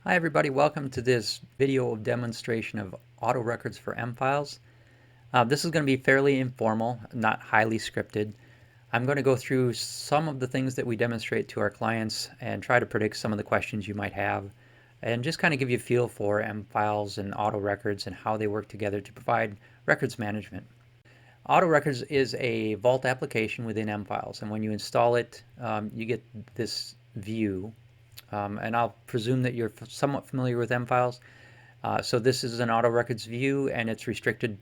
Hi everybody, welcome to this video of demonstration of AutoRecords for M-Files. This is going to be fairly informal, not highly scripted. I'm going to go through some of the things that we demonstrate to our clients and try to predict some of the questions you might have and just kind of give you a feel for M-Files and AutoRecords and how they work together to provide records management. AutoRecords is a Vault application within M-Files, and when you install it, you get this view. And I'll presume that you're somewhat familiar with M-Files. So this is an AutoRecords view, and it's restricted,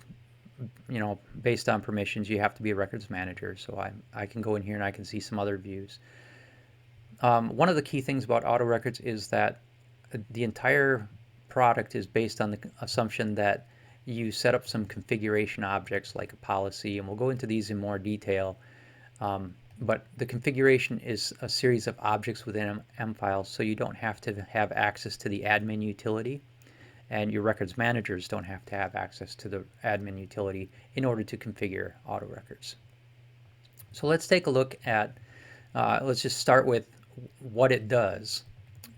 based on permissions. You have to be a records manager. So I can go in here and I can see some other views. One of the key things about AutoRecords is that the entire product is based on the assumption that you set up some configuration objects like a policy, and we'll go into these in more detail. But the configuration is a series of objects within M-Files, so you don't have to have access to the admin utility, and your records managers don't have to have access to the admin utility in order to configure AutoRecords. So let's take a look at, let's just start with what it does.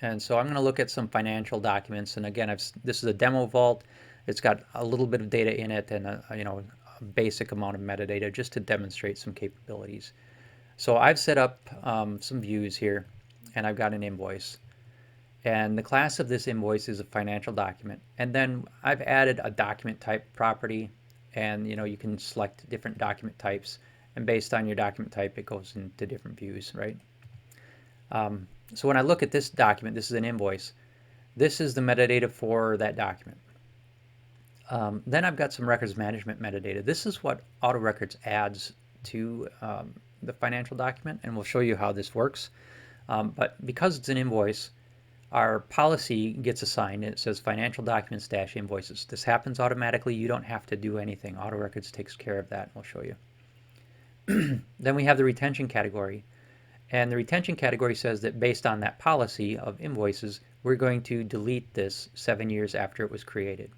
And so I'm going to look at some financial documents, and again, this is a demo vault. It's got a little bit of data in it and a basic amount of metadata just to demonstrate some capabilities. So I've set up some views here, and I've got an invoice. And the class of this invoice is a financial document. And then I've added a document type property, and you can select different document types. And based on your document type, it goes into different views, right? So when I look at this document, this is an invoice. This is the metadata for that document. Then I've got some records management metadata. This is what AutoRecords adds to the financial document, and we'll show you how this works. But because it's an invoice, our policy gets assigned, and it says financial documents - invoices. This happens automatically. You don't have to do anything. AutoRecords takes care of that, and we'll show you. Then we have the retention category, and the retention category says that based on that policy of invoices, we're going to delete this 7 years after it was created.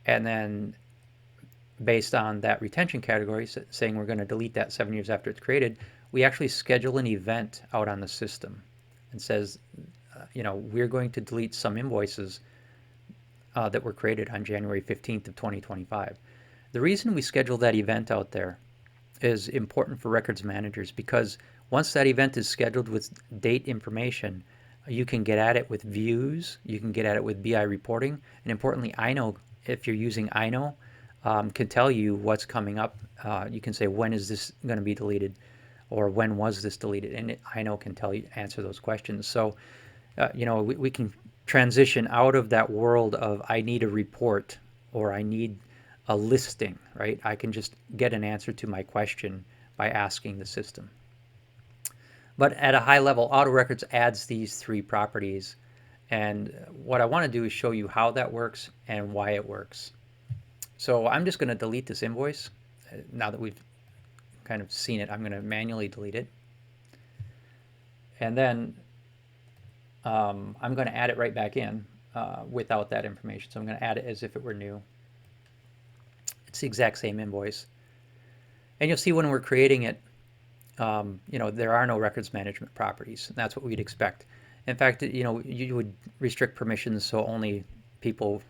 And then based on that retention category saying we're going to delete that 7 years after it's created, we actually schedule an event out on the system and says, we're going to delete some invoices that were created on January 15th of 2025. The reason we schedule that event out there is important for records managers, because once that event is scheduled with date information, you can get at it with views, you can get at it with BI reporting, and importantly, INO, if you're using INO, can tell you what's coming up. You can say, when is this going to be deleted, or when was this deleted, and INO can answer those questions. So we can transition out of that world of I need a report or I need a listing, right? I can just get an answer to my question by asking the system. But at a high level, AutoRecords adds these three properties, and what I want to do is show you how that works and why it works. So I'm just going to delete this invoice. Now that we've kind of seen it, I'm going to manually delete it. And then I'm going to add it right back in without that information. So I'm going to add it as if it were new. It's the exact same invoice. And you'll see when we're creating it, there are no records management properties. And that's what we'd expect. In fact, you would restrict permissions so only people,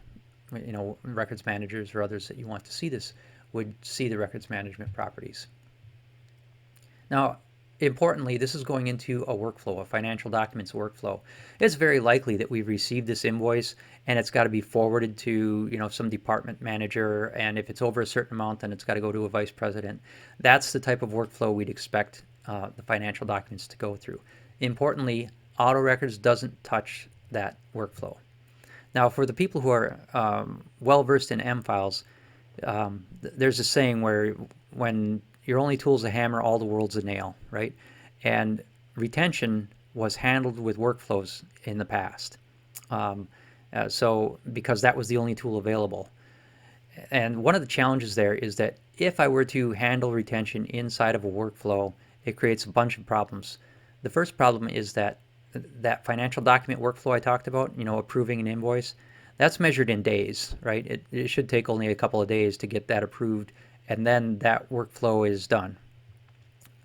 records managers or others that you want to see this would see the records management properties. Now, importantly, this is going into a workflow, a financial documents workflow. It's very likely that we've received this invoice and it's got to be forwarded to some department manager, and if it's over a certain amount, then it's got to go to a vice president. That's the type of workflow we'd expect the financial documents to go through. Importantly, AutoRecords doesn't touch that workflow. Now, for the people who are well-versed in M-Files, there's a saying where when your only tool's a hammer, all the world's a nail, right? And retention was handled with workflows in the past. So because that was the only tool available. And one of the challenges there is that if I were to handle retention inside of a workflow, it creates a bunch of problems. The first problem is that financial document workflow I talked about, approving an invoice, that's measured in days, right? It should take only a couple of days to get that approved, and then that workflow is done,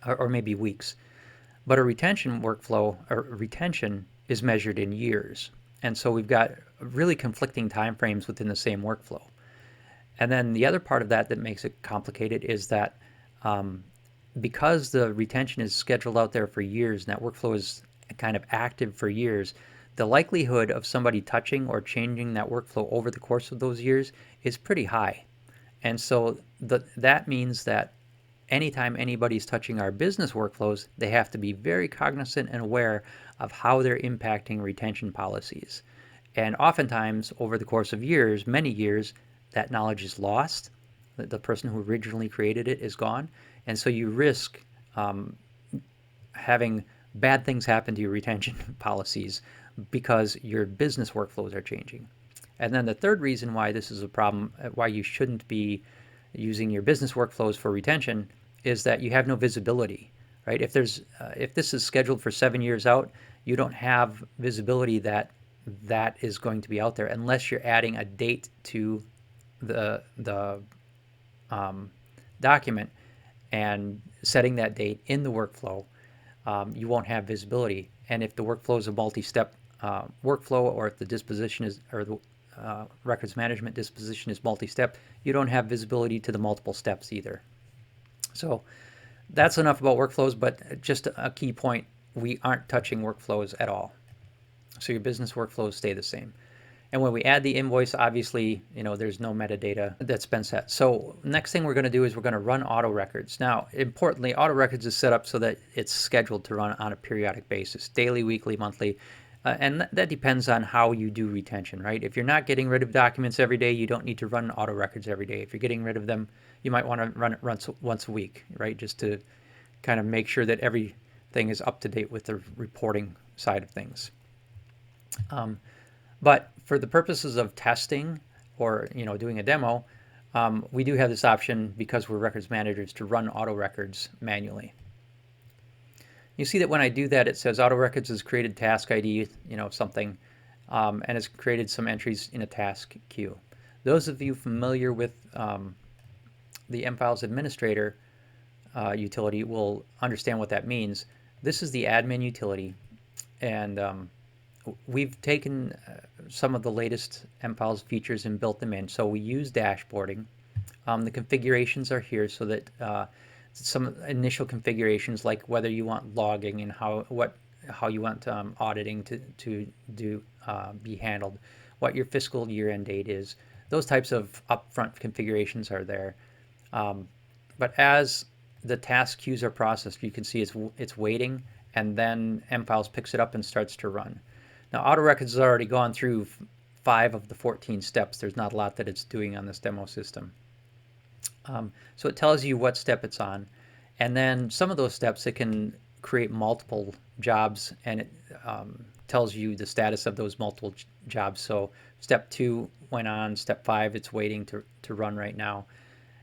or maybe weeks. But a retention workflow, or retention, is measured in years. And so we've got really conflicting time frames within the same workflow. And then the other part of that that makes it complicated is that because the retention is scheduled out there for years and that workflow is kind of active for years, the likelihood of somebody touching or changing that workflow over the course of those years is pretty high. And so that means that anytime anybody's touching our business workflows, they have to be very cognizant and aware of how they're impacting retention policies. And oftentimes, over the course of years, many years, that knowledge is lost. The person who originally created it is gone. And so you risk having bad things happen to your retention policies because your business workflows are changing. And then the third reason why this is a problem, why you shouldn't be using your business workflows for retention, is that you have no visibility, right? If this is scheduled for 7 years out, you don't have visibility that that is going to be out there unless you're adding a date to the document and setting that date in the workflow. You won't have visibility. And if the workflow is a multi-step workflow, or if the disposition is, or the records management disposition is multi-step, you don't have visibility to the multiple steps either. So that's enough about workflows, but just a key point, we aren't touching workflows at all. So your business workflows stay the same. And when we add the invoice, obviously, there's no metadata that's been set. So next thing we're going to do is we're going to run AutoRecords. Now, importantly, AutoRecords is set up so that it's scheduled to run on a periodic basis, daily, weekly, monthly. And that depends on how you do retention, right? If you're not getting rid of documents every day, you don't need to run AutoRecords every day. If you're getting rid of them, you might want to run it once a week, right? Just to kind of make sure that everything is up to date with the reporting side of things. But for the purposes of testing or doing a demo, we do have this option, because we're records managers, to run AutoRecords manually. You see that when I do that, it says AutoRecords has created task ID, something, and has created some entries in a task queue. Those of you familiar with the mFiles Administrator utility will understand what that means. This is the admin utility, and we've taken some of the latest mFiles features and built them in. So we use dashboarding. The configurations are here so that some initial configurations, like whether you want logging and how you want auditing to be handled, what your fiscal year-end date is. Those types of upfront configurations are there. But as the task queues are processed, you can see it's waiting, and then mFiles picks it up and starts to run. Now, AutoRecords has already gone through 5 of the 14 steps. There's not a lot that it's doing on this demo system. So it tells you what step it's on. And then some of those steps, it can create multiple jobs, and it tells you the status of those multiple jobs. So step 2 went on, step 5, it's waiting to run right now.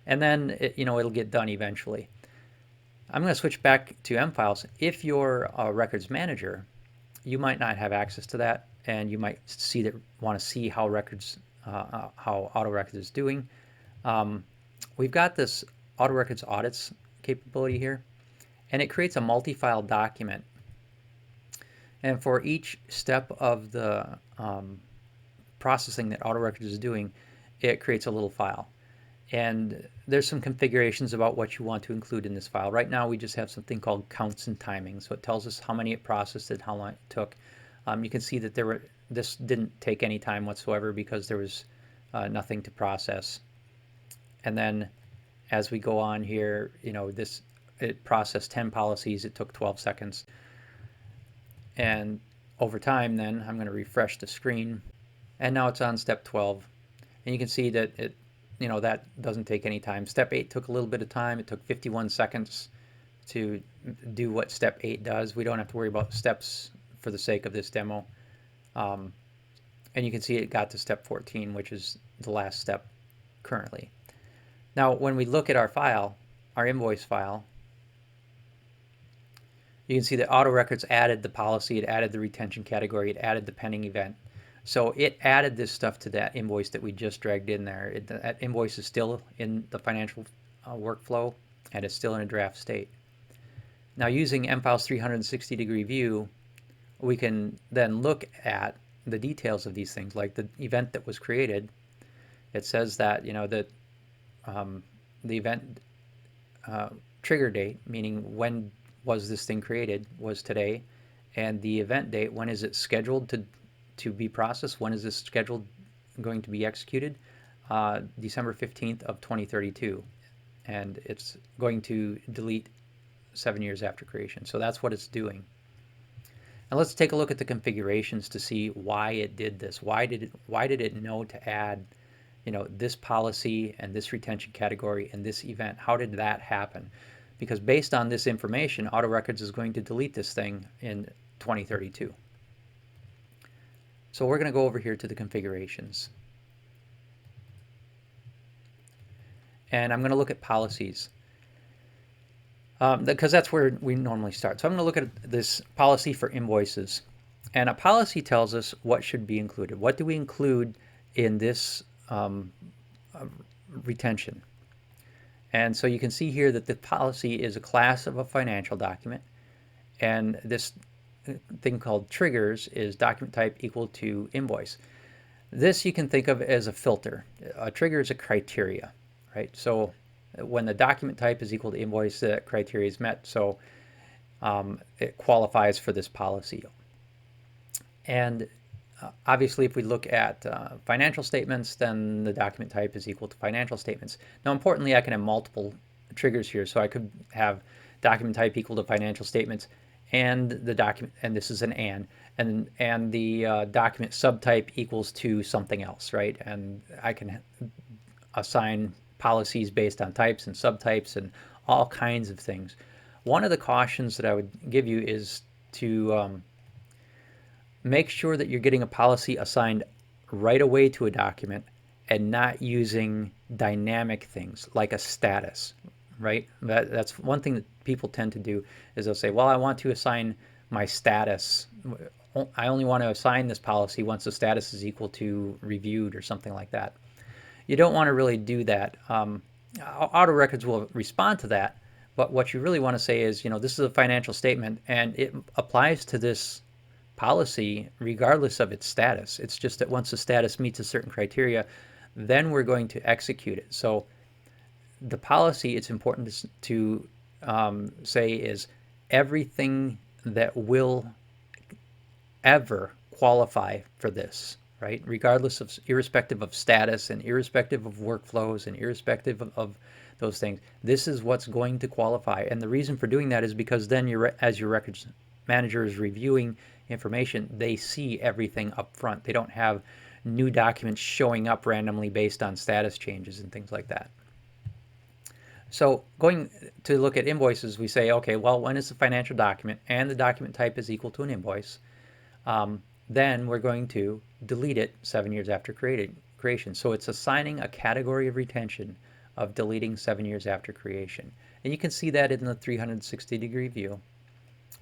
And then it'll get done eventually. I'm going to switch back to mFiles. If you're a records manager, you might not have access to that, and you might want to see how AutoRecords is doing. We've got this AutoRecords audits capability here, and it creates a multi-file document. And for each step of the processing that AutoRecords is doing, it creates a little file. And there's some configurations about what you want to include in this file. Right now we just have something called counts and timing. So it tells us how many it processed and how long it took. You can see that this didn't take any time whatsoever because there was nothing to process. And then as we go on here, it processed 10 policies. It took 12 seconds. And over time then, I'm going to refresh the screen. And now it's on step 12. And you can see that that doesn't take any time. Step 8 took a little bit of time. It took 51 seconds to do what step 8 does. We don't have to worry about steps for the sake of this demo. And you can see it got to step 14, which is the last step currently. Now, when we look at our file, our invoice file, you can see that AutoRecords added the policy, it added the retention category, it added the pending event. So it added this stuff to that invoice that we just dragged in there. That invoice is still in the financial workflow, and it's still in a draft state. Now, using mFiles 360-degree view, we can then look at the details of these things, like the event that was created. It says that, that the event trigger date, meaning when was this thing created, was today, and the event date, when is it scheduled to be processed, when is this scheduled going to be executed, December 15th of 2032, and it's going to delete 7 years after creation. So that's what it's doing. Now let's take a look at the configurations to see why it did this. Why did it know to add, this policy and this retention category and this event? How did that happen? Because based on this information, AutoRecords is going to delete this thing in 2032. So we're going to go over here to the configurations. And I'm going to look at policies, because that's where we normally start. So I'm going to look at this policy for invoices. And a policy tells us what should be included. What do we include in this retention? And so you can see here that the policy is a class of a financial document. And this thing called triggers is document type equal to invoice. This you can think of as a filter. A trigger is a criteria, right? So when the document type is equal to invoice, the criteria is met. So it qualifies for this policy. And obviously, if we look at financial statements, then the document type is equal to financial statements. Now, importantly, I can have multiple triggers here. So I could have document type equal to financial statements and the document, and this is an and the document subtype equals to something else, right? And I can assign policies based on types and subtypes and all kinds of things. One of the cautions that I would give you is to make sure that you're getting a policy assigned right away to a document and not using dynamic things like a status, right? That's one thing that people tend to do, is they'll say, well, I want to assign my status. I only want to assign this policy once the status is equal to reviewed or something like that. You don't want to really do that. AutoRecords will respond to that, but what you really want to say is, this is a financial statement and it applies to this policy regardless of its status. It's just that once the status meets a certain criteria, then we're going to execute it. So the policy, it's important to say, is everything that will ever qualify for this, right? Regardless of, irrespective of status and irrespective of workflows and irrespective of those things, this is what's going to qualify. And the reason for doing that is because then as your records manager is reviewing information, they see everything up front. They don't have new documents showing up randomly based on status changes and things like that. So going to look at invoices, we say, okay, well, when it's a financial document and the document type is equal to an invoice, then we're going to delete it 7 years after creation. So it's assigning a category of retention of deleting 7 years after creation. And you can see that in the 360-degree view,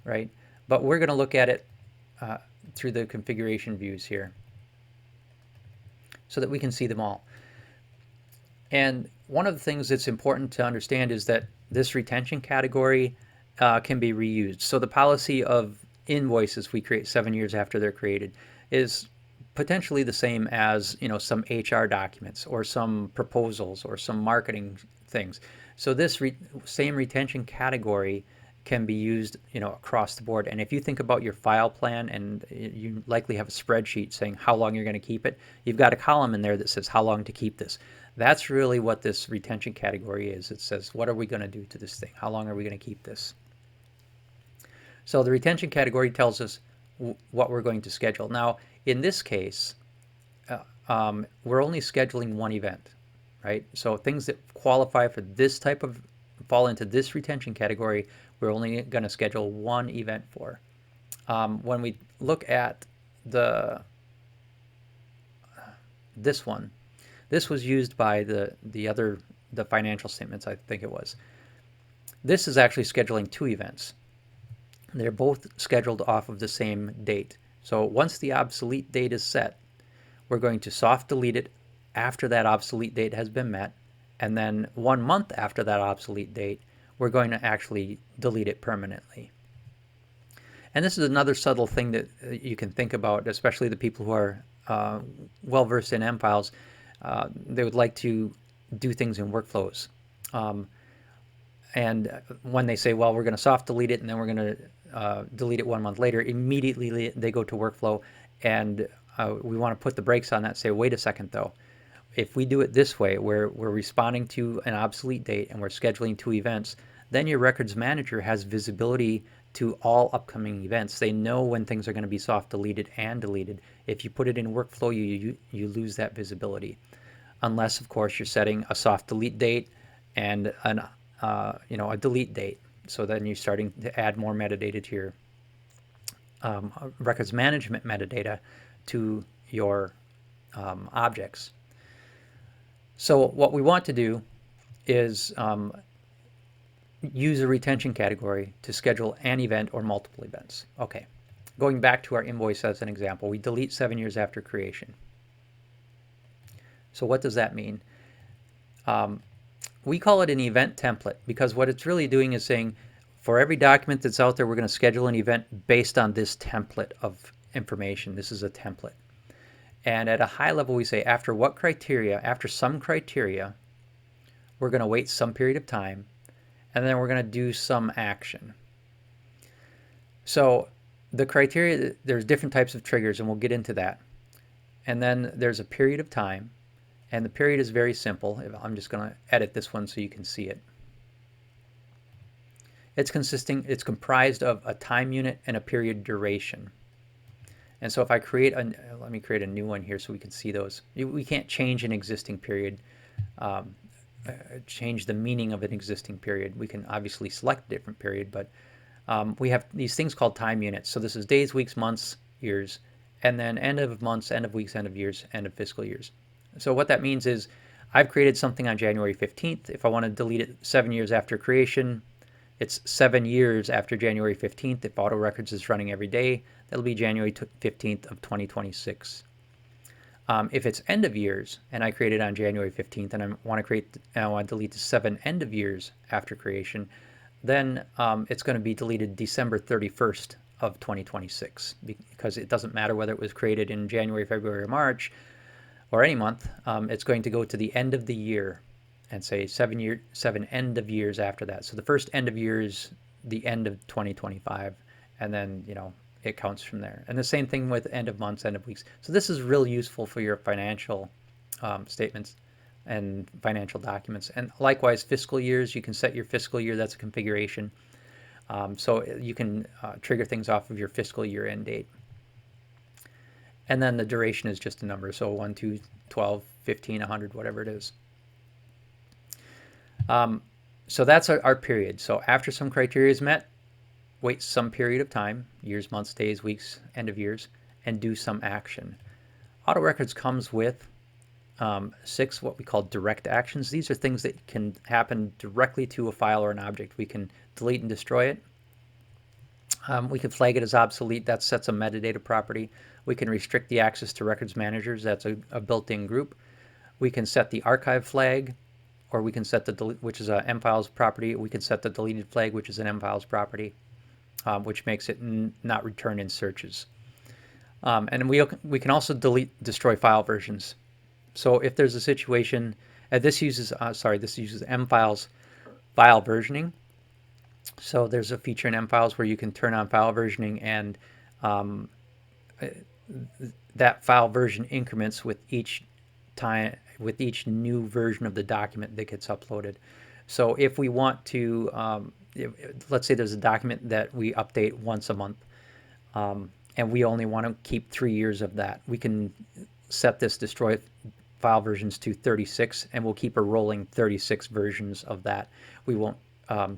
right? But we're going to look at it through the configuration views here so that we can see them all. And one of the things that's important to understand is that this retention category can be reused. So the policy of invoices we create 7 years after they're created is potentially the same as, some HR documents or some proposals or some marketing things. So this same retention category can be used, across the board. And if you think about your file plan, and you likely have a spreadsheet saying how long you're going to keep it, you've got a column in there that says how long to keep this. That's really what this retention category is. It says, what are we going to do to this thing? How long are we going to keep this? So the retention category tells us what we're going to schedule. Now, in this case, we're only scheduling one event, right? So things that qualify for this type of, fall into this retention category, we're only going to schedule one event for. When we look at this one, this was used by the financial statements, I think it was. This is actually scheduling two events. They're both scheduled off of the same date. So once the obsolete date is set, we're going to soft delete it after that obsolete date has been met. And then 1 month after that obsolete date, we're going to actually delete it permanently. And this is another subtle thing that you can think about, especially the people who are well versed in M files. They would like to do things in workflows. Um, and when they say, well, we're going to soft delete it and then we're going to delete it 1 month later, immediately they go to workflow, and we want to put the brakes on that, say, wait a second though. If we do it this way, where we're responding to an obsolete date and we're scheduling 2 events, then your records manager has visibility to all upcoming events. They know when things are going to be soft deleted and deleted. If you put it in workflow, you lose that visibility, unless of course you're setting a soft delete date and a delete date. So then you're starting to add more metadata to your records management metadata to your objects. So what we want to do is use a retention category to schedule an event or multiple events. Okay, going back to our invoice as an example, we delete 7 years after creation. So what does that mean? We call it an event template because what it's really doing is saying, for every document that's out there, we're going to schedule an event based on this template of information. This is a template. And at a high level, we say after what criteria, after some criteria, we're going to wait some period of time, and then we're going to do some action. So the criteria, there's different types of triggers, and we'll get into that. And then there's a period of time, and the period is very simple. I'm just going to edit this one so you can see it. It's comprised of a time unit and a period duration. And so if I create let me create a new one here so we can see those. We can't change an existing period, change the meaning of an existing period. We can obviously select a different period, but we have these things called time units. So this is days, weeks, months, years, and then end of months, end of weeks, end of years, end of fiscal years. So what that means is I've created something on January 15th. If I want to delete it 7 years after creation, it's 7 years after January 15th. If AutoRecords is running every day, that'll be January 15th of 2026. If it's end of years and I create it on January 15th and I want to delete the 7 end of years after creation, then it's going to be deleted December 31st of 2026, because it doesn't matter whether it was created in January, February, or March, or any month. It's going to go to the end of the year and say 7 end of years after that. So the first end of year is the end of 2025, and then it counts from there. And the same thing with end of months, end of weeks. So this is really useful for your financial statements and financial documents. And likewise, fiscal years, you can set your fiscal year. That's a configuration. So you can trigger things off of your fiscal year end date. And then the duration is just a number. So 1, 2, 12, 15, 100, whatever it is. So that's our period. So after some criteria is met, wait some period of time, years, months, days, weeks, end of years, and do some action. AutoRecords comes with 6 what we call direct actions. These are things that can happen directly to a file or an object. We can delete and destroy it. We can flag it as obsolete. That sets a metadata property. We can restrict the access to records managers. That's a built-in group. We can set the archive flag, or we can set which is a mfiles property. We can set the deleted flag, which is an mfiles property, which makes it not return in searches. And we can also destroy file versions. So if there's a situation, this uses mfiles file versioning. So there's a feature in mfiles where you can turn on file versioning, and that file version increments with each new version of the document that gets uploaded. So if we want to, let's say there's a document that we update once a month, and we only want to keep 3 years of that, we can set this destroy file versions to 36, and we'll keep a rolling 36 versions of that. We won't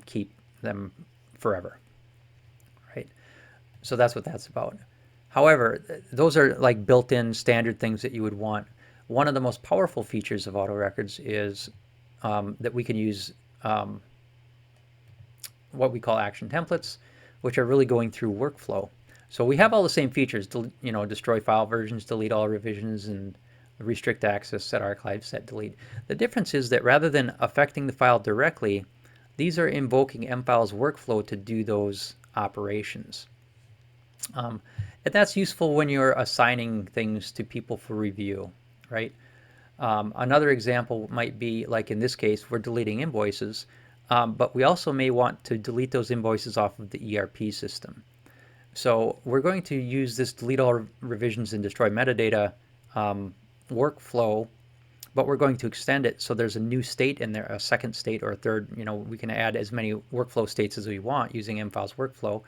keep them forever, right? So that's what that's about. However, those are like built-in standard things that you would want. One of the most powerful features of AutoRecords is that we can use what we call action templates, which are really going through workflow. So we have all the same features, destroy file versions, delete all revisions, and restrict access, set archive, set delete. The difference is that rather than affecting the file directly, these are invoking mfiles workflow to do those operations. Um, and that's useful when you're assigning things to people for review, right? Another example might be, like in this case, we're deleting invoices, but we also may want to delete those invoices off of the ERP system. So we're going to use this delete all revisions and destroy metadata workflow, but we're going to extend it so there's a new state in there, a second state or a third. We can add as many workflow states as we want using mfiles workflow,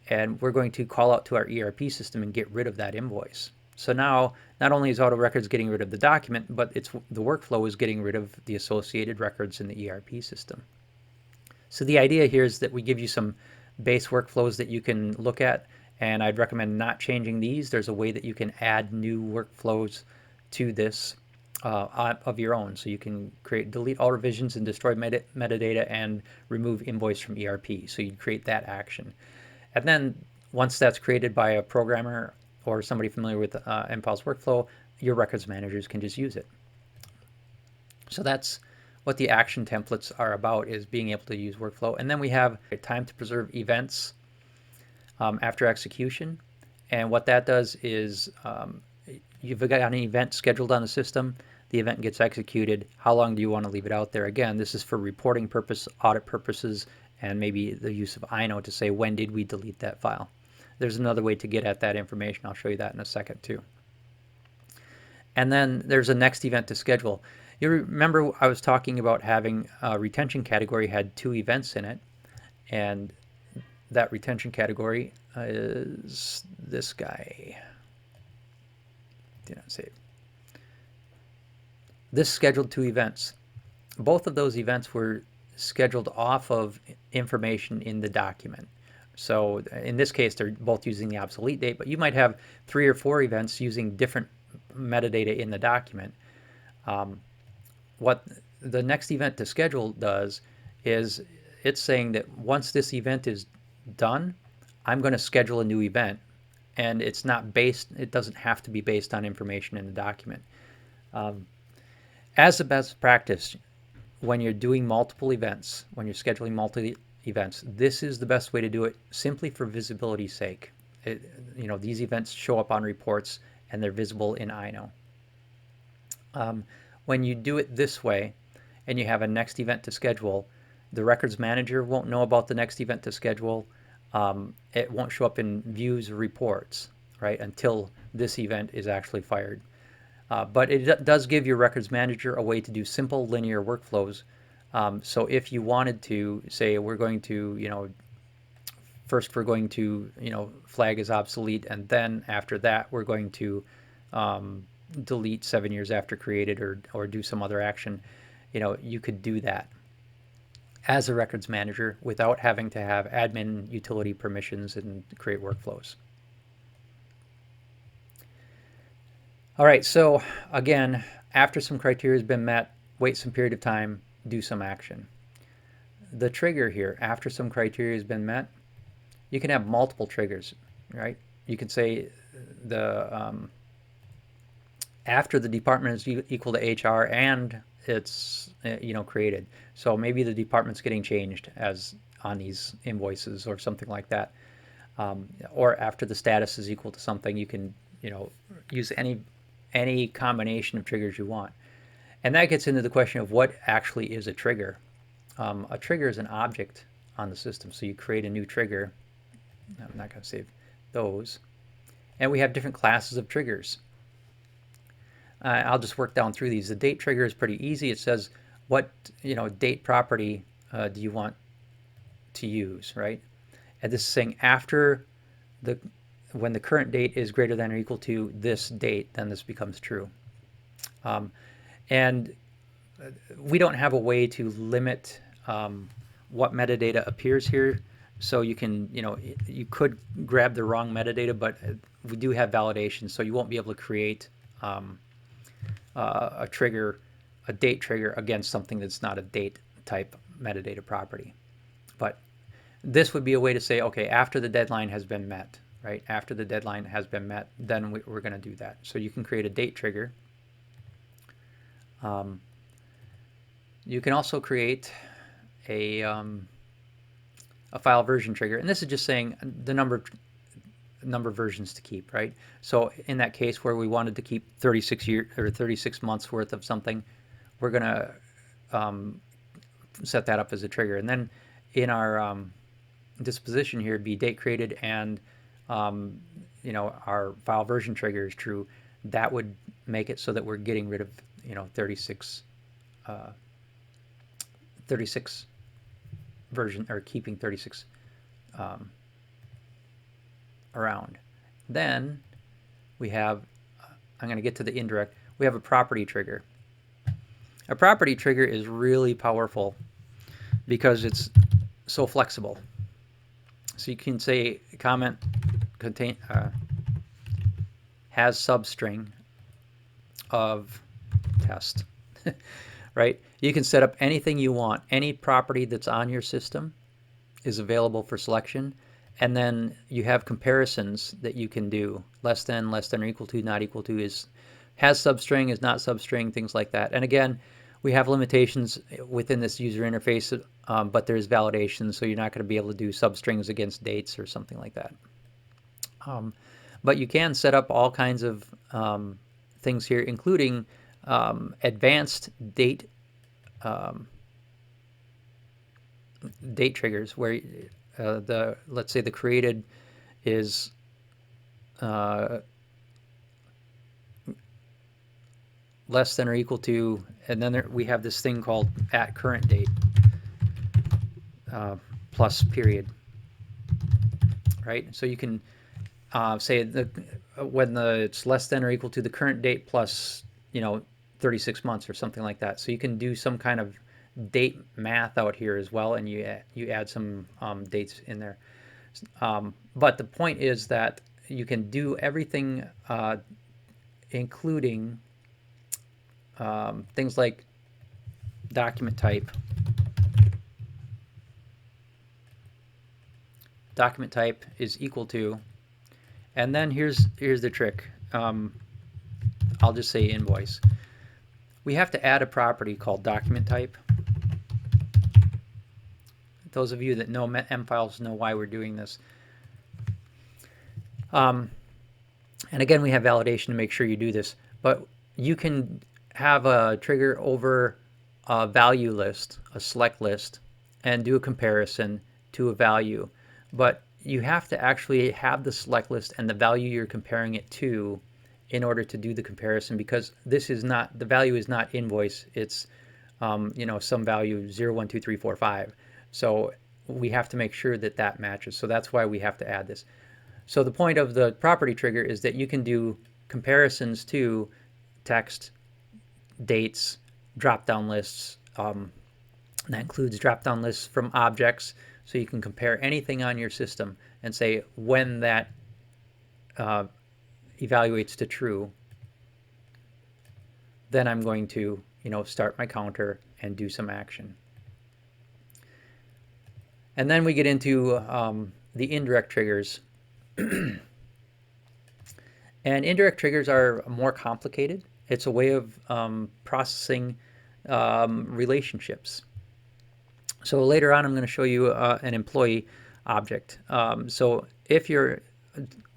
and we're going to call out to our ERP system and get rid of that invoice. So now, not only is AutoRecords getting rid of the document, but the workflow is getting rid of the associated records in the ERP system. So the idea here is that we give you some base workflows that you can look at, and I'd recommend not changing these. There's a way that you can add new workflows to this of your own. So you can delete all revisions and destroy metadata and remove invoice from ERP. So you'd create that action. And then once that's created by a programmer or somebody familiar with mfiles workflow, your records managers can just use it. So that's what the action templates are about, is being able to use workflow. And then we have a time to preserve events after execution. And what that does is you've got an event scheduled on the system, the event gets executed. How long do you want to leave it out there? Again, this is for reporting purpose, audit purposes, and maybe the use of INO to say, when did we delete that file? There's another way to get at that information. I'll show you that in a second too. And then there's a next event to schedule. You remember I was talking about having a retention category had 2 events in it, and that retention category is this guy. Did not save. This scheduled 2 events. Both of those events were scheduled off of information in the document. So in this case, they're both using the obsolete date, but you might have 3 or 4 events using different metadata in the document. What the next event to schedule does is it's saying that once this event is done, I'm going to schedule a new event, and it doesn't have to be based on information in the document. As a best practice, when you're doing multiple events, when you're scheduling multiple events, this is the best way to do it, simply for visibility's sake. These events show up on reports and they're visible in INO. When you do it this way and you have a next event to schedule, the records manager won't know about the next event to schedule. It won't show up in views or reports, right, until this event is actually fired. But it does give your records manager a way to do simple linear workflows. So if you wanted to say, we're going to, first we're going to, flag as obsolete, and then after that we're going to delete 7 years after created, or do some other action, you could do that as a records manager without having to have admin utility permissions and create workflows. All right, so again, after some criteria has been met, wait some period of time, do some action. The trigger here, after some criteria has been met, you can have multiple triggers, right? You can say after the department is equal to HR and it's created. So maybe the department's getting changed as on these invoices or something like that. Or after the status is equal to something, you can use any combination of triggers you want. And that gets into the question of what actually is a trigger. A trigger is an object on the system. So you create a new trigger. I'm not going to save those. And we have different classes of triggers. I'll just work down through these. The date trigger is pretty easy. It says what date property do you want to use, right? And this is saying after when the current date is greater than or equal to this date, then this becomes true. And we don't have a way to limit what metadata appears here. So you can, you could grab the wrong metadata, but we do have validation, so you won't be able to create a date trigger against something that's not a date type metadata property. But this would be a way to say, okay, after the deadline has been met, right? After the deadline has been met, then we're going to do that. So you can create a date trigger. You can also create a file version trigger, and this is just saying the number number of versions to keep, right? So in that case where we wanted to keep 36 months worth of something, we're going to set that up as a trigger. And then in our disposition here, be date created and our file version trigger is true. That would make it so that we're getting rid of 36 version, or keeping 36 around. Then we have, I'm going to get to the indirect, we have a property trigger. A property trigger is really powerful because it's so flexible. So you can say comment contain has substring of test, right? You can set up anything you want. Any property that's on your system is available for selection, and then you have comparisons that you can do. Less than, or equal to, not equal to, has substring, is not substring, things like that. And again, we have limitations within this user interface, but there's validation, so you're not going to be able to do substrings against dates or something like that. But you can set up all kinds of things here, including advanced date triggers, where let's say the created is less than or equal to, and then we have this thing called at current date plus period, right? So you can say when it's less than or equal to the current date plus 36 months or something like that. So you can do some kind of date math out here as well, and you add some dates in there. But the point is that you can do everything, including things like document type. Document type is equal to, and then here's the trick. I'll just say invoice. We have to add a property called document type. Those of you that know M-Files know why we're doing this. And again, we have validation to make sure you do this, but you can have a trigger over a value list, a select list, and do a comparison to a value. But you have to actually have the select list and the value you're comparing it to in order to do the comparison, because this is not, the value is not invoice, it's some value 0, 1, 2, 3, 4, 5. So we have to make sure that that matches. So that's why we have to add this. So the point of the property trigger is that you can do comparisons to text, dates, drop-down lists. That includes drop-down lists from objects, so you can compare anything on your system and say when that evaluates to true, then I'm going to start my counter and do some action. And then we get into the indirect triggers. And indirect triggers are more complicated. It's a way of processing relationships. So later on, I'm going to show you an employee object. So if your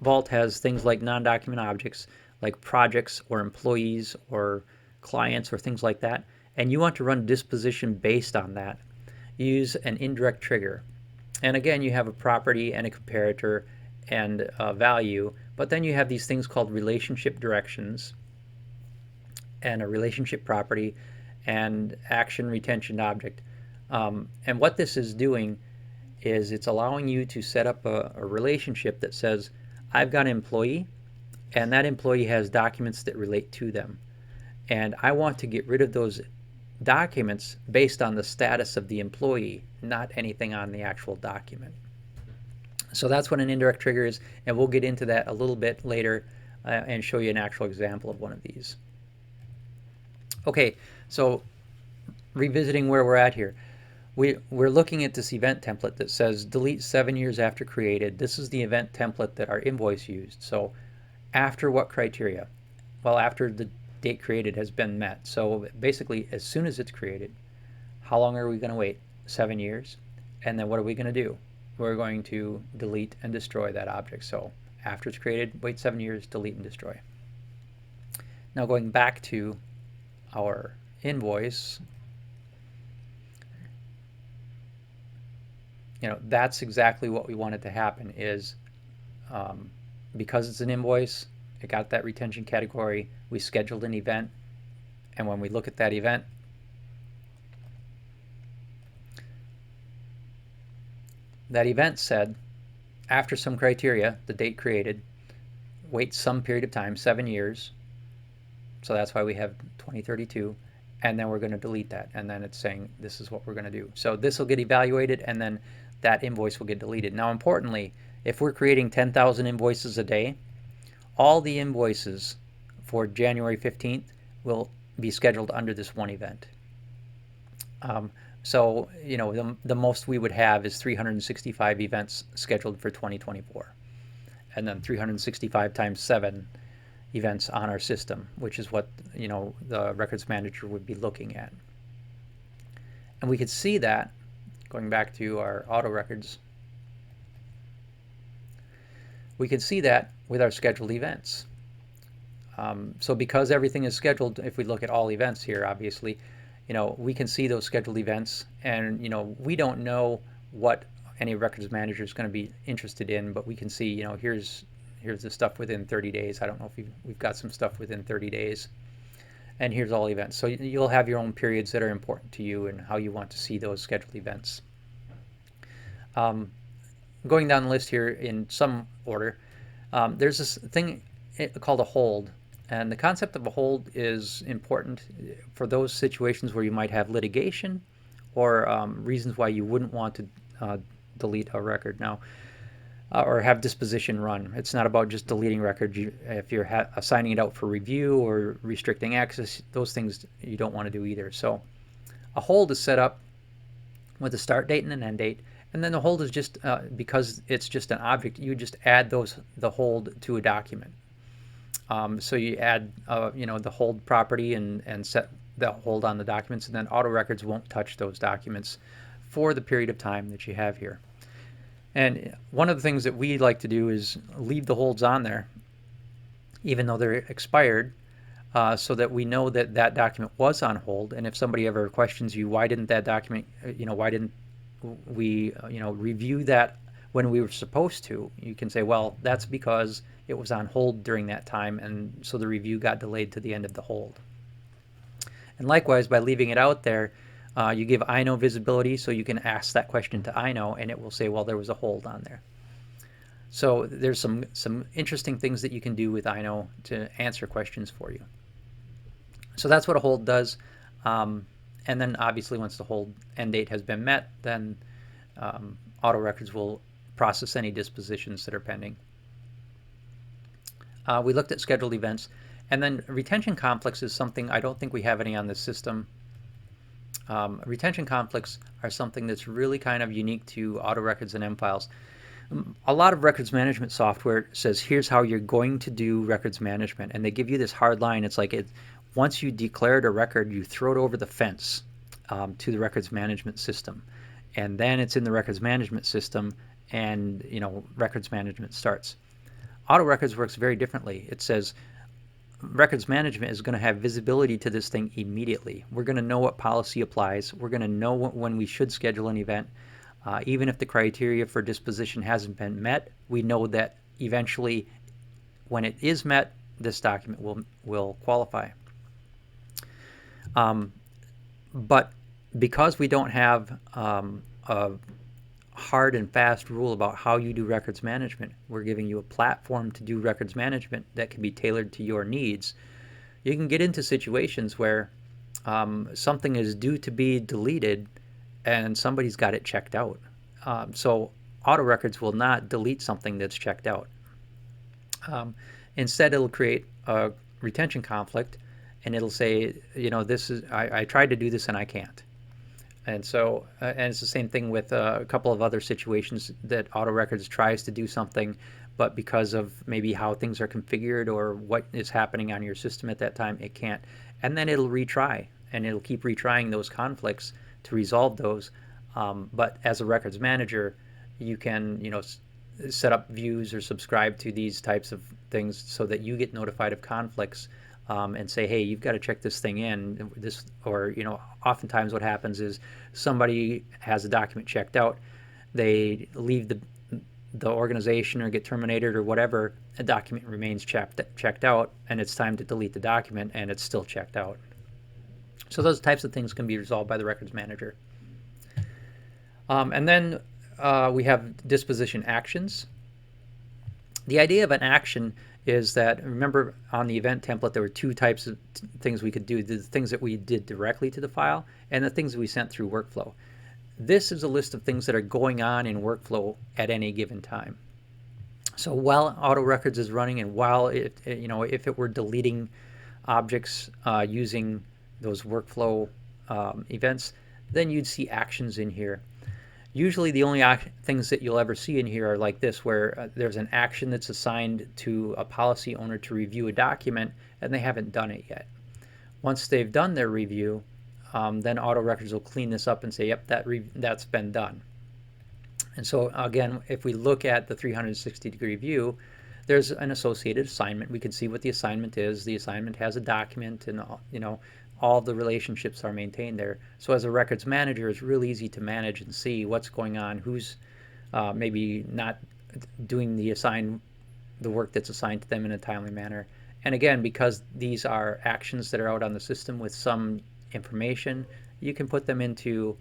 Vault has things like non-document objects, like projects or employees or clients or things like that, and you want to run disposition based on that, use an indirect trigger. And again, you have a property and a comparator and a value, but then you have these things called relationship directions and a relationship property and action retention object. And what this is doing is it's allowing you to set up a relationship that says, I've got an employee, and that employee has documents that relate to them. And I want to get rid of those documents based on the status of the employee, not anything on the actual document. So that's what an indirect trigger is, and we'll get into that a little bit later and show you an actual example of one of these. Okay, so revisiting where we're at here. We're looking at this event template that says delete 7 years after created. This is the event template that our invoice used. So after what criteria? Well, after the date created has been met. So basically, as soon as it's created, how long are we going to wait? 7 years. And then what are we going to do? We're going to delete and destroy that object. So after it's created, wait 7 years, delete and destroy. Now going back to our invoice, that's exactly what we wanted to happen is because it's an invoice, it got that retention category, we scheduled an event, and when we look at that event, said, after some criteria, the date created, wait some period of time, 7 years, so that's why we have 2032, and then we're going to delete that, and then it's saying this is what we're going to do. So this will get evaluated, and then that invoice will get deleted. Now importantly, if we're creating 10,000 invoices a day, all the invoices for January 15th will be scheduled under this one event. So the most we would have is 365 events scheduled for 2024, and then 365 times 7 events on our system, which is what the records manager would be looking at. And we could see that going back to our AutoRecords. We can see that with our scheduled events. So because everything is scheduled, if we look at all events here, obviously, we can see those scheduled events, and we don't know what any records manager is going to be interested in, but we can see, here's the stuff within 30 days. I don't know if we've got some stuff within 30 days, and here's all events. So you'll have your own periods that are important to you and how you want to see those scheduled events. Going down the list here in some order, there's this thing called a hold. And the concept of a hold is important for those situations where you might have litigation or reasons why you wouldn't want to delete a record now or have disposition run. It's not about just deleting records. If you're assigning it out for review or restricting access, those things you don't want to do either. So a hold is set up with a start date and an end date. And then the hold is just, because it's just an object, you just add the hold to a document. So you add, the hold property and set the hold on the documents, and then AutoRecords won't touch those documents for the period of time that you have here. And one of the things that we like to do is leave the holds on there, even though they're expired, so that we know that that document was on hold. And if somebody ever questions you, why didn't that document, why didn't we, review that when we were supposed to, you can say, well, that's because it was on hold during that time, and so the review got delayed to the end of the hold. And likewise, by leaving it out there, you give INO visibility, so you can ask that question to INO, and it will say, well, there was a hold on there. So there's some interesting things that you can do with INO to answer questions for you. So that's what a hold does. And then obviously once the hold end date has been met, then AutoRecords will process any dispositions that are pending. We looked at scheduled events, and then retention conflicts is something I don't think we have any on this system. Retention conflicts are something that's really kind of unique to AutoRecords and mFiles. A lot of records management software says, here's how you're going to do records management, and they give you this hard line. It's like once you declared a record, you throw it over the fence to the records management system, and then it's in the records management system, and records management starts. AutoRecords works very differently. It says records management is going to have visibility to this thing immediately. We're going to know what policy applies. We're going to know when we should schedule an event. Even if the criteria for disposition hasn't been met, we know that eventually when it is met, this document will qualify. But because we don't have a hard and fast rule about how you do records management, we're giving you a platform to do records management that can be tailored to your needs. You can get into situations where something is due to be deleted and somebody's got it checked out. So AutoRecords will not delete something that's checked out. Instead, it'll create a retention conflict, and it'll say, this is I tried to do this and I can't. And so, and it's the same thing with a couple of other situations that AutoRecords tries to do something, but because of maybe how things are configured or what is happening on your system at that time, it can't. And then it'll retry, and it'll keep retrying those conflicts to resolve those. But as a records manager, you can, set up views or subscribe to these types of things so that you get notified of conflicts, and say, hey, you've got to check this thing in. This, or oftentimes what happens is somebody has a document checked out, they leave the organization or get terminated or whatever, a document remains checked out, and it's time to delete the document and it's still checked out. So those types of things can be resolved by the records manager. And then we have disposition actions. The idea of an action is that, remember on the event template there were two types of things we could do: the things that we did directly to the file and the things that we sent through workflow. This is a list of things that are going on in workflow at any given time. So while AutoRecords is running, and while if it were deleting objects using those workflow events, then you'd see actions in here. Usually the only things that you'll ever see in here are like this, where there's an action that's assigned to a policy owner to review a document and they haven't done it yet. Once they've done their review, then AutoRecords will clean this up and say, yep, that's been done. And so again, if we look at the 360-degree view, there's an associated assignment. We can see what the assignment is. The assignment has a document, and all the relationships are maintained there. So as a records manager, it's really easy to manage and see what's going on, who's maybe not doing the work that's assigned to them in a timely manner. And again, because these are actions that are out on the system with some information, you can put them into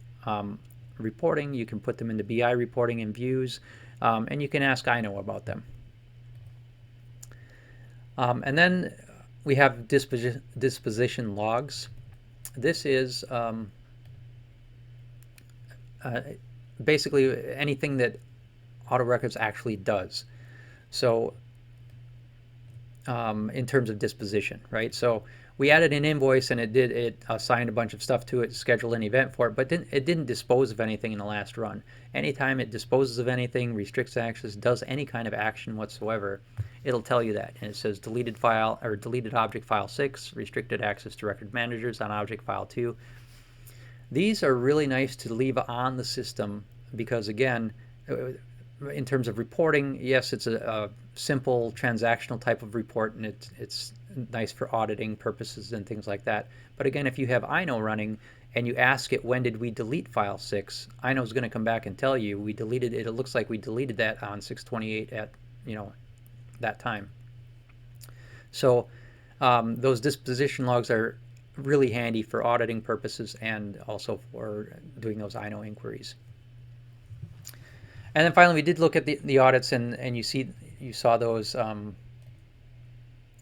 reporting, you can put them into BI reporting and views, and you can ask INO about them. And then we have disposition logs. This is basically anything that AutoRecords actually does. So in terms of disposition, right? So we added an invoice and it assigned a bunch of stuff to it, scheduled an event for it, but it didn't dispose of anything in the last run. Anytime it disposes of anything, restricts access, does any kind of action whatsoever, it'll tell you that. And it says deleted file or deleted object file 6, restricted access to record managers on object file 2. These are really nice to leave on the system because, again, in terms of reporting, yes, it's a simple transactional type of report, and it's nice for auditing purposes and things like that. But again, if you have INO running and you ask it, when did we delete file 6, INO is going to come back and tell you we deleted it. It looks like we deleted that on 6/28 at that time. So those disposition logs are really handy for auditing purposes and also for doing those INO inquiries. And then finally, we did look at the audits, and you saw those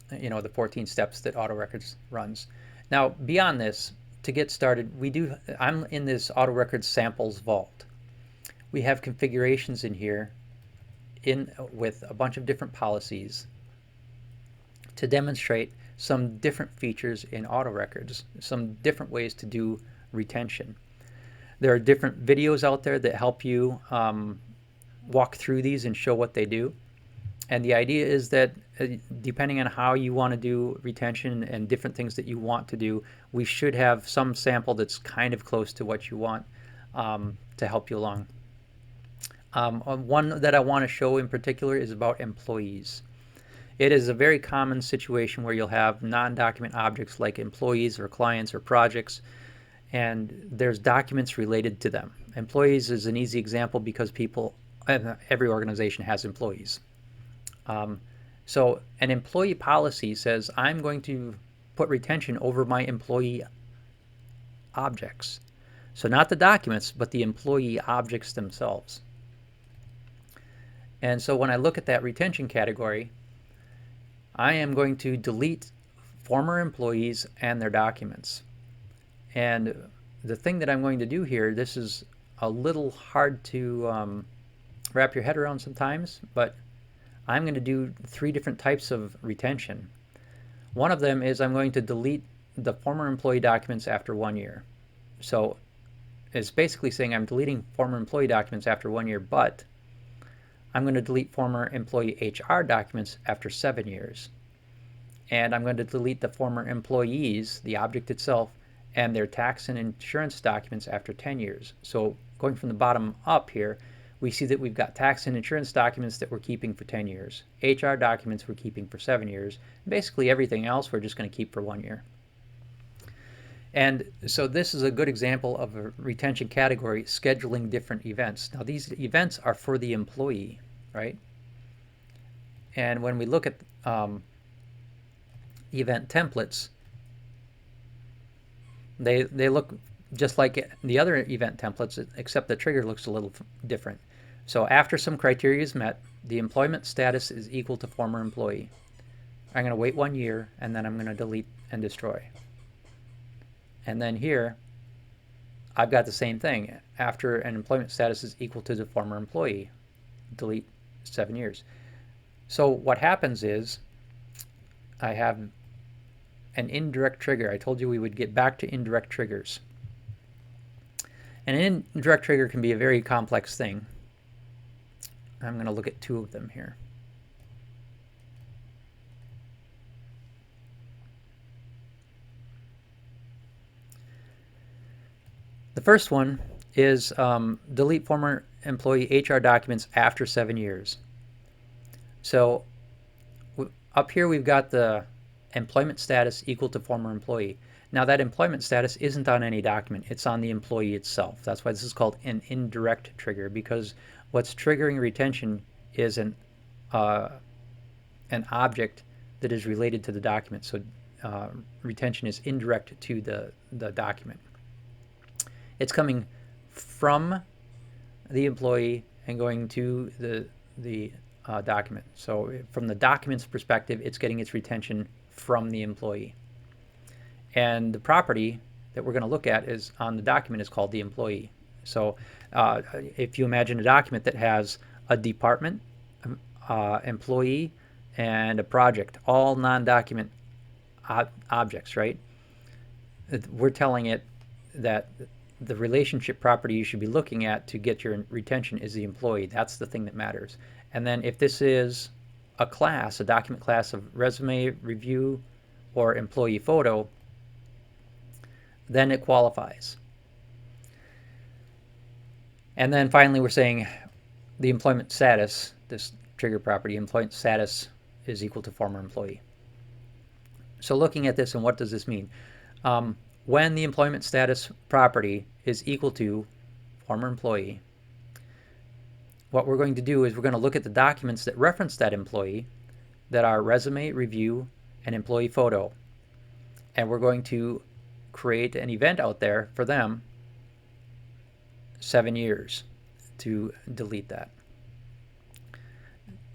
the 14 steps that AutoRecords runs. Now beyond this, to get started, I'm in this AutoRecords samples vault. We have configurations in here with a bunch of different policies to demonstrate some different features in AutoRecords, some different ways to do retention. There are different videos out there that help you walk through these and show what they do. And the idea is that depending on how you want to do retention and different things that you want to do, we should have some sample that's kind of close to what you want to help you along. One that I want to show in particular is about employees. It is a very common situation where you'll have non-document objects like employees or clients or projects, and there's documents related to them. Employees is an easy example because every organization has employees. So an employee policy says, I'm going to put retention over my employee objects. So not the documents, but the employee objects themselves. And so when I look at that retention category, I am going to delete former employees and their documents. And the thing that I'm going to do here, this is a little hard to wrap your head around sometimes, but I'm going to do 3 different types of retention. One of them is I'm going to delete the former employee documents after 1 year. So it's basically saying I'm deleting former employee documents after 1 year, but I'm going to delete former employee HR documents after 7 years. And I'm going to delete the former employees, the object itself, and their tax and insurance documents after 10 years. So going from the bottom up here, we see that we've got tax and insurance documents that we're keeping for 10 years. HR documents we're keeping for 7 years. Basically everything else we're just going to keep for 1 year. And so this is a good example of a retention category, scheduling different events. Now these events are for the employee, right? And when we look at event templates, they look just like the other event templates, except the trigger looks a little different. So after some criteria is met, the employment status is equal to former employee. I'm going to wait 1 year, and then I'm going to delete and destroy. And then here, I've got the same thing. After an employment status is equal to the former employee, delete 7 years. So what happens is I have an indirect trigger. I told you we would get back to indirect triggers. And an indirect trigger can be a very complex thing. I'm going to look at 2 of them here. The first one is delete former employee HR documents after 7 years. So up here we've got the employment status equal to former employee. Now that employment status isn't on any document, it's on the employee itself. That's why this is called an indirect trigger, because what's triggering retention is an object that is related to the document. So retention is indirect to the document. It's coming from the employee and going to the document. So from the document's perspective, it's getting its retention from the employee. And the property that we're going to look at is on the document is called the employee. So if you imagine a document that has a department, employee, and a project, all non-document objects, right? We're telling it that the relationship property you should be looking at to get your retention is the employee. That's the thing that matters. And then if this is a class, a document class of resume, review, or employee photo, then it qualifies. And then finally we're saying the employment status, this trigger property, employment status is equal to former employee. So looking at this, and what does this mean? When the employment status property is equal to former employee, what we're going to do is we're going to look at the documents that reference that employee, that are resume, review, and employee photo. And we're going to create an event out there for them, 7 years, to delete that.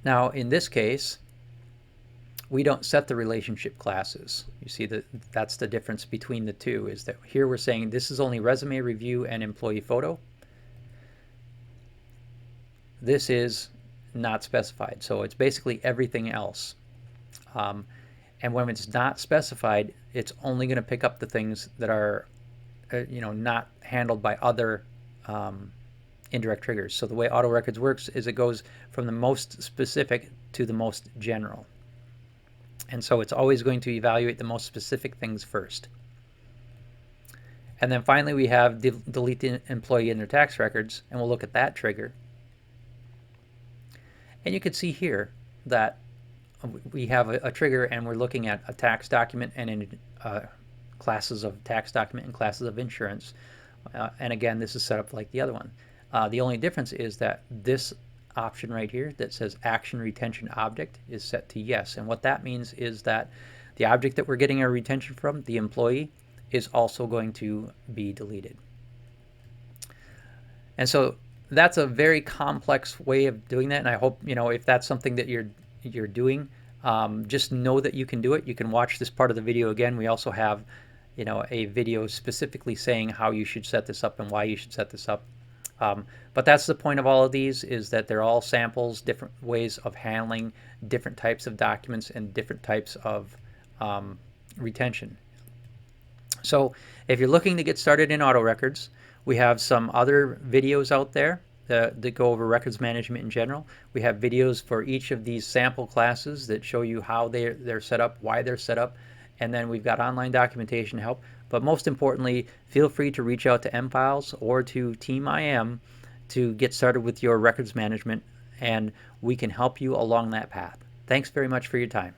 Now in this case, we don't set the relationship classes. You see that that's the difference between the two, is that here we're saying this is only resume, review, and employee photo. This is not specified, so it's basically everything else. And when it's not specified, it's only going to pick up the things that are not handled by other indirect triggers. So the way AutoRecords works is it goes from the most specific to the most general. And so it's always going to evaluate the most specific things first. And then finally we have delete the employee in their tax records, and we'll look at that trigger. And you can see here that we have a trigger, and we're looking at a tax document and in classes of tax document and classes of insurance. And again, this is set up like the other one. The only difference is that this option right here that says action retention object is set to yes. And what that means is that the object that we're getting our retention from, the employee, is also going to be deleted. And so that's a very complex way of doing that. And I hope, if that's something that you're doing, just know that you can do it. You can watch this part of the video again. We also have, a video specifically saying how you should set this up and why you should set this up. But that's the point of all of these, is that they're all samples, different ways of handling different types of documents and different types of retention. So if you're looking to get started in AutoRecords, we have some other videos out there that go over records management in general. We have videos for each of these sample classes that show you how they're set up, why they're set up, and then we've got online documentation help. But most importantly, feel free to reach out to MFiles or to Team IM to get started with your records management, and we can help you along that path. Thanks very much for your time.